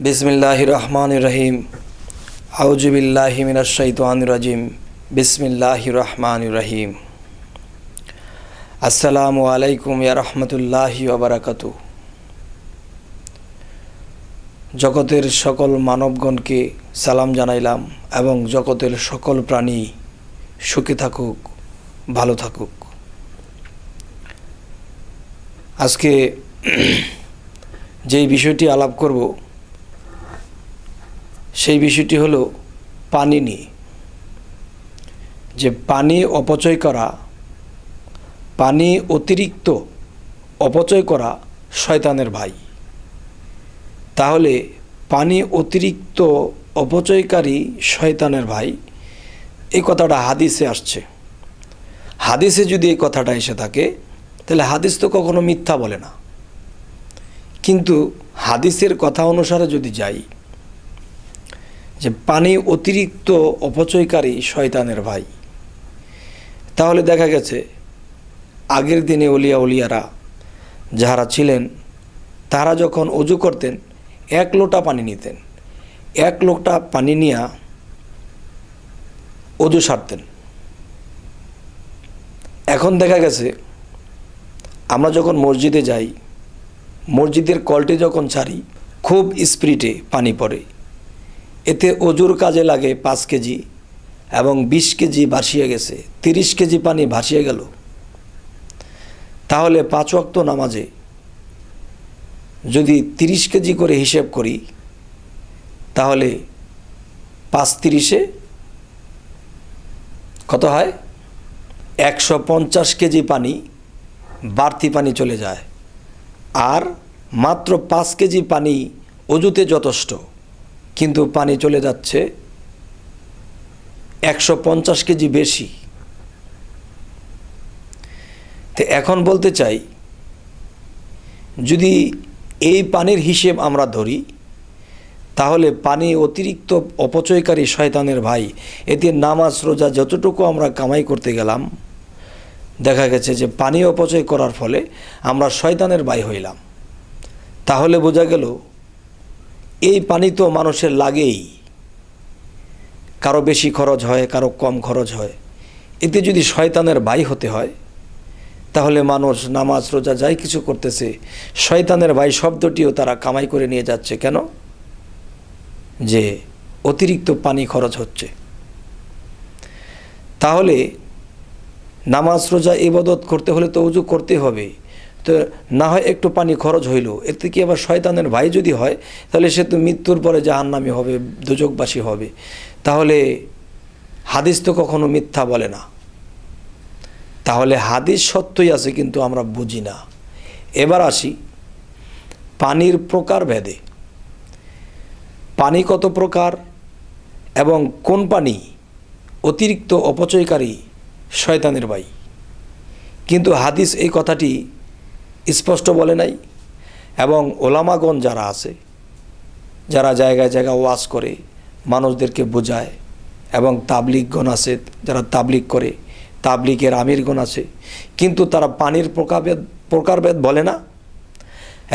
बिस्मिल्लाहिर रहमानिर रहीम आऊज़ु बिल्लाहि मिनश शैतानिर रजीम बिस्मिल्लाहिर रहमानिर रहीम अस्सलामु आलैकुम या रहमतुल्लाहि व बाराकातुहू। जगतेर सकल मानवगणके सालाम जानाइलाम एवं जगतेर सकल प्राणी सुखी थाकुक भालो थाकुक। आजके जे विषयटी आलाप करब সেই বিষয়টি হলো পানি নিয়ে, যে পানি অপচয় করা, পানি অতিরিক্ত অপচয় করা শয়তানের ভাই। তাহলে পানি অতিরিক্ত অপচয়কারী শয়তানের ভাই, এই কথাটা হাদিসে আসছে। হাদিসে যদি এই কথাটা এসে থাকে তাহলে হাদিস তো কখনো মিথ্যা বলে না, কিন্তু হাদিসের কথা অনুসারে যদি যাই যে পানি অতিরিক্ত অপচয়কারী শয়তানের ভাই, তাহলে দেখা গেছে আগের দিনে ওলিয়ারা যারা ছিলেন তারা যখন ওযু করতেন এক লোটা পানি নিতেন, এক লোটা পানি নিয়ে ওযু সারতেন। এখন দেখা গেছে আমরা যখন মসজিদে যাই, মসজিদের কলটি যখন ছাড়ি খুব স্পিডে পানি পড়ে, এতে ওযুর কাজে লাগে 5 কেজি এবং 20 কেজি ভাসিয়ে গেছে, 30 কেজি পানি ভাসিয়ে গেল। তাহলে 5 ওয়াক্ত নামাজে যদি 30 কেজি করে হিসেব করি তাহলে 5 30-এ কত হয়? 150 কেজি পানি বাড়তি পানি চলে যায়, আর মাত্র 5 কেজি পানি ওযুতে যথেষ্ট, কিন্তু পানি চলে যাচ্ছে 150 কেজি বেশি। তো এখন বলতে চাই, যদি এই পানির হিসেব আমরা ধরি তাহলে পানি অতিরিক্ত অপচয়কারী শয়তানের ভাই। এতে নামাজ রোজা যতটুকু আমরা কামাই করতে গেলাম, দেখা গেছে যে পানি অপচয় করার ফলে আমরা শয়তানের ভাই হইলাম। তাহলে বোঝা গেল এই পানি তো মানুষের লাগেই, কারো বেশি খরচ হয়, কারো কম খরচ হয়। এতে যদি শয়তানের ভাই হতে হয় তাহলে মানুষ নামাজ রোজা যাই কিছু করতেছে, শয়তানের ভাই শব্দটিও তারা কামাই করে নিয়ে যাচ্ছে। কেন? যে অতিরিক্ত পানি খরচ হচ্ছে। তাহলে নামাজ রোজা ইবাদত করতে হলে তো ওযু করতে হবে, তো না হয় একটু পানি খরচ হইল, এতে কি আবার শয়তানের ভাই যদি হয় তাহলে সে তো মৃত্যুর পরে জাহান্নামী হবে, দোজখবাসী হবে। তাহলে হাদিস তো কখনো মিথ্যা বলে না। তাহলে হাদিস সত্যই আছে, কিন্তু আমরা বুঝি না। এবার আসি পানির প্রকার ভেদে। পানি কত প্রকার এবং কোন পানি অতিরিক্ত অপচয়কারী শয়তানের ভাই, কিন্তু হাদিস এই কথাটি স্পষ্ট বলে নাই। এবং ওলামাগণ যারা আছে, যারা জায়গায় জায়গায় ওয়াজ করে মানুষদেরকে বোঝায়, এবং তাবলিগগণ আছে যারা তাবলিগ করে, তাবলিগের আমিরগণ আছে, কিন্তু তারা পানির প্রকারভেদ বলে না।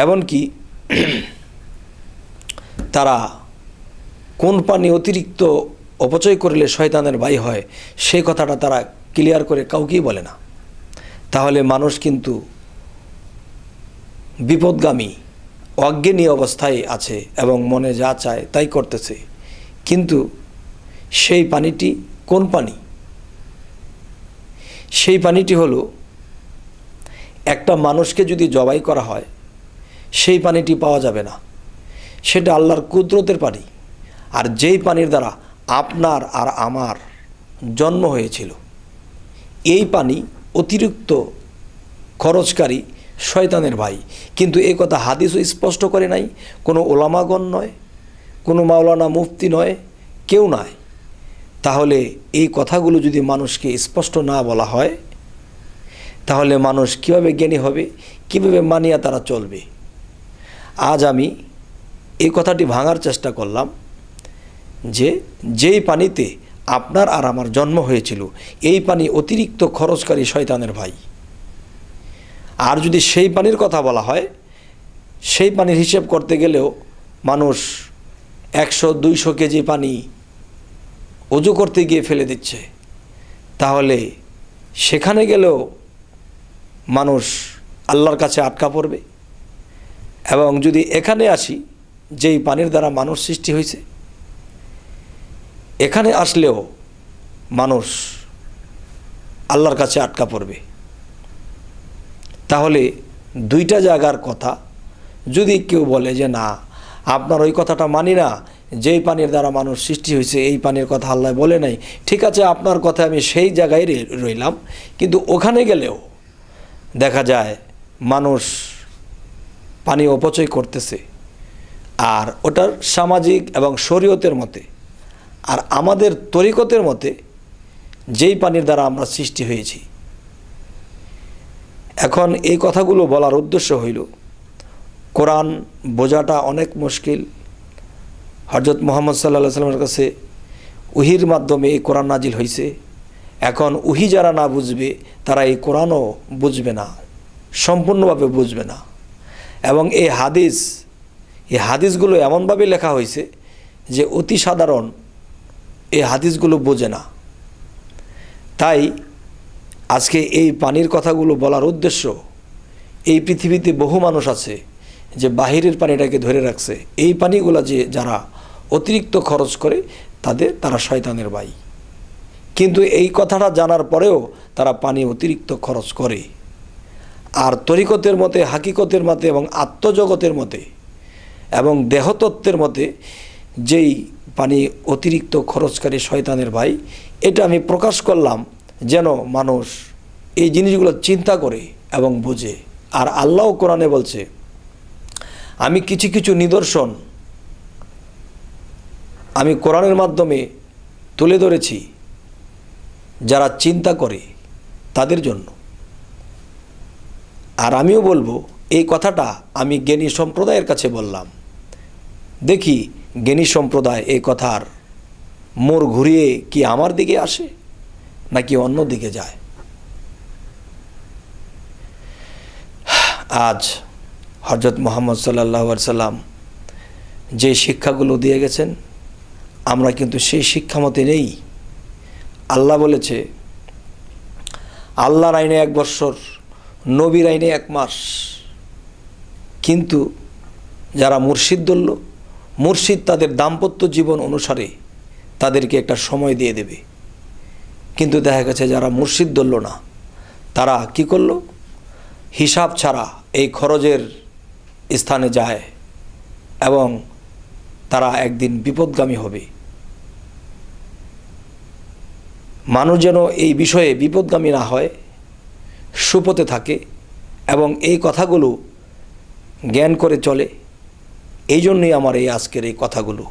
এমনকি তারা কোন পানি অতিরিক্ত অপচয় করলে শয়তানের ভাই হয় সেই কথাটা তারা ক্লিয়ার করে কাউকেই বলে না। তাহলে মানুষ কিন্তু বিপদগামী অজ্ঞানী অবস্থায় আছে এবং মনে যা চায় তাই করতেছে। কিন্তু সেই পানিটি কোন পানি? সেই পানিটি হলো, একটা মানুষকে যদি জবাই করা হয় সেই পানিটি পাওয়া যাবে না, সেটা আল্লাহর কুদরতের পানি। আর যেই পানির দ্বারা আপনার আর আমার জন্ম হয়েছিল, এই পানি অতিরিক্ত খরচকারী শয়তানের ভাই। কিন্তু এই কথা হাদিসও স্পষ্ট করে নাই, কোনো ওলামাগণ নয়, কোনো মাওলানা মুফতি নয়, কেউ নয়। তাহলে এই কথাগুলো যদি মানুষকে স্পষ্ট না বলা হয় তাহলে মানুষ কিভাবে জ্ঞানী হবে, কিভাবে মানিয়া তারা চলবে? আজ আমি এই কথাটি ভাঙার চেষ্টা করলাম যে যেই পানিতে আপনার আর আমার জন্ম হয়েছিল এই পানি অতিরিক্ত খরচকারী শয়তানের ভাই। আর যদি সেই পানির কথা বলা হয়, সেই পানির হিসেব করতে গেলেও মানুষ 100-200 কেজি পানি ওযু করতে গিয়ে ফেলে দিচ্ছে, তাহলে সেখানে গেলেও মানুষ আল্লাহর কাছে আটকা পড়বে। এবং যদি এখানে আসি, যেই পানির দ্বারা মানুষ সৃষ্টি হয়েছে, এখানে আসলেও মানুষ আল্লাহর কাছে আটকা পড়বে। তাহলে দুইটা জায়গার কথা যদি কেউ বলে যে না, আপনার ওই কথাটা মানি না, যেই পানির দ্বারা মানুষ সৃষ্টি হয়েছে এই পানির কথা আল্লাহ বলে নাই, ঠিক আছে, আপনার কথা আমি সেই জায়গায় রইলাম, কিন্তু ওখানে গেলেও দেখা যায় মানুষ পানি অপচয় করতেছে, আর ওটার সামাজিক এবং শরীয়তের মতে আর আমাদের তরিকতের মতে যেই পানির দ্বারা আমরা সৃষ্টি হয়েছি। এখন এই কথাগুলো বলার উদ্দেশ্য হইল, কোরআন বোঝাটা অনেক মুশকিল। হযরত মুহাম্মদ সাল্লাল্লাহু আলাইহি ওয়াসাল্লামের কাছে ওহীর মাধ্যমে এই কোরআন নাজিল হয়েছে। এখন ওহী যারা না বুঝবে তারা এই কোরআনও বুঝবে না, সম্পূর্ণভাবে বুঝবে না। এবং এই হাদিসগুলো এমনভাবে লেখা হয়েছে যে অতি সাধারণ এই হাদিসগুলো বোঝে না। তাই আজকে এই পানির কথাগুলো বলার উদ্দেশ্য, এই পৃথিবীতে বহু মানুষ আছে যে বাহিরের পানিটাকে ধরে রাখছে। এই পানিগুলো যে যারা অতিরিক্ত খরচ করে তারা শয়তানের ভাই। কিন্তু এই কথাটা জানার পরেও তারা পানি অতিরিক্ত খরচ করে। আর তরিকতের মতে, হাকিকতের মতে এবং আত্মজগতের মতে এবং দেহতত্ত্বের মতে যেই পানি অতিরিক্ত খরচকারী শয়তানের ভাই, এটা আমি প্রকাশ করলাম যেন মানুষ এই জিনিসগুলো চিন্তা করে এবং বুঝে। আর আল্লাহ কোরআনে বলছে, আমি কিছু কিছু নিদর্শন আমি কোরআনের মাধ্যমে তুলে ধরেছি যারা চিন্তা করে তাদের জন্য। আর আমিও বলবো, এই কথাটা আমি জ্ঞানী সম্প্রদায়ের কাছে বললাম, দেখি জ্ঞানী সম্প্রদায় এই কথার মোড় ঘুরিয়ে কি আমার দিকে আসে নাকি অন্য দিকে যায়। আজ হযরত মুহাম্মদ সাল্লাল্লাহু আলাইহি সাল্লাম যে শিক্ষাগুলো দিয়ে গেছেন, আমরা কিন্তু সেই শিক্ষা মতে নেই। আল্লাহ বলেছে, আল্লাহর আইনে 1 বৎসর, নবীর আইনে 1 মাস। কিন্তু যারা মুর্শিদ ধরল, মুর্শিদ তাদের দাম্পত্য জীবন অনুসারে তাদেরকে একটা সময় দিয়ে দেবে। কিন্তু দেখা গেছে যারা মুর্শিদ ধরল না, তারা কি করলো, হিসাব ছাড়া এই খরচের স্থানে যায় এবং তারা একদিন বিপদগামী হবে। মানুষ যেন এই বিষয়ে বিপদগামী না হয়, সুপথে থাকে এবং এই কথাগুলো জ্ঞান করে চলে। এই জন্যই আমার এই আজকের এই কথাগুলো।